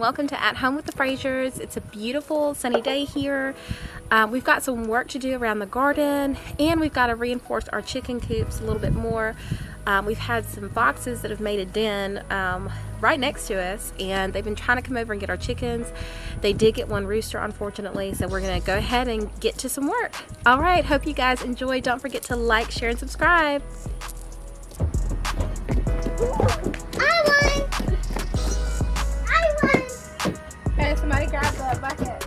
and welcome to At Home with the Frasers. It's a beautiful sunny day here. We've got some work to do around the garden, and we've got to reinforce our chicken coops a little bit more. We've had some foxes that have made a den right next to us, and they've been trying to come over and get our chickens. They did get one rooster, unfortunately, so we're going to go ahead and get to some work. All right, hope you guys enjoy. Don't forget to like, share, and subscribe. Hey, somebody grab the bucket.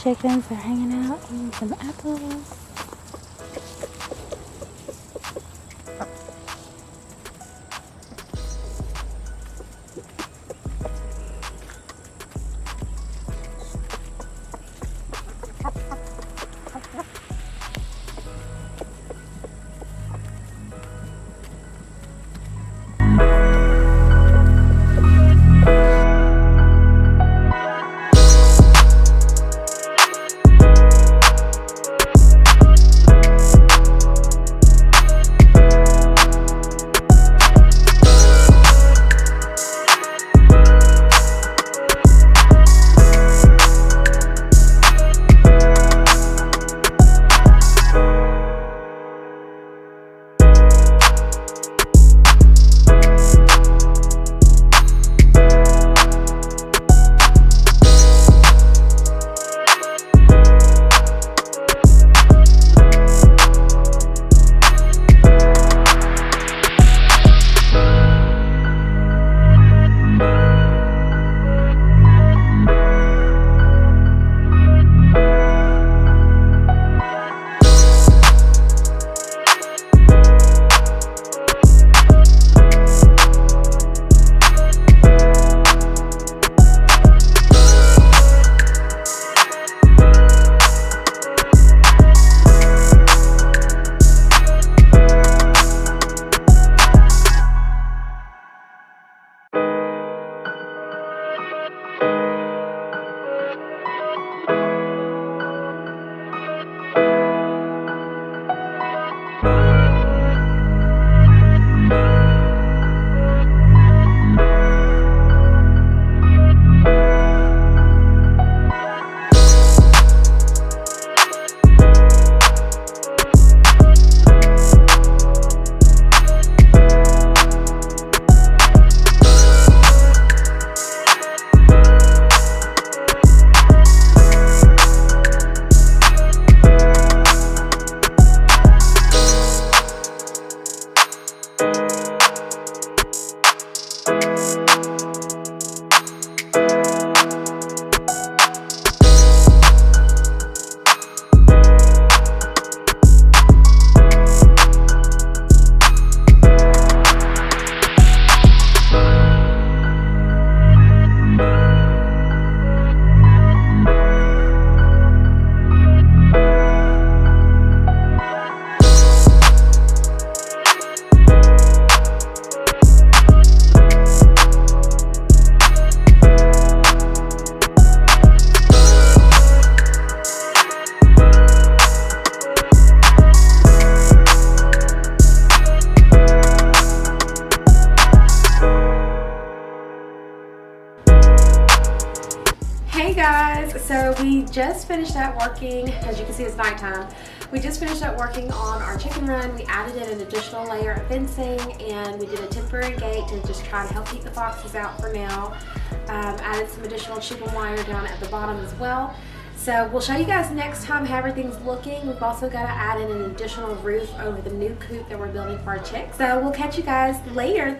Chickens are hanging out eating some apples. Hey guys, so we just finished up working. As you can see, it's nighttime. We just finished up working on our chicken run. We added in an additional layer of fencing, and we did a temporary gate to just try to help keep the foxes out for now. Added some additional chicken wire down at the bottom as well. So we'll show you guys next time how everything's looking. We've also got to add in an additional roof over the new coop that we're building for our chicks. So we'll catch you guys later.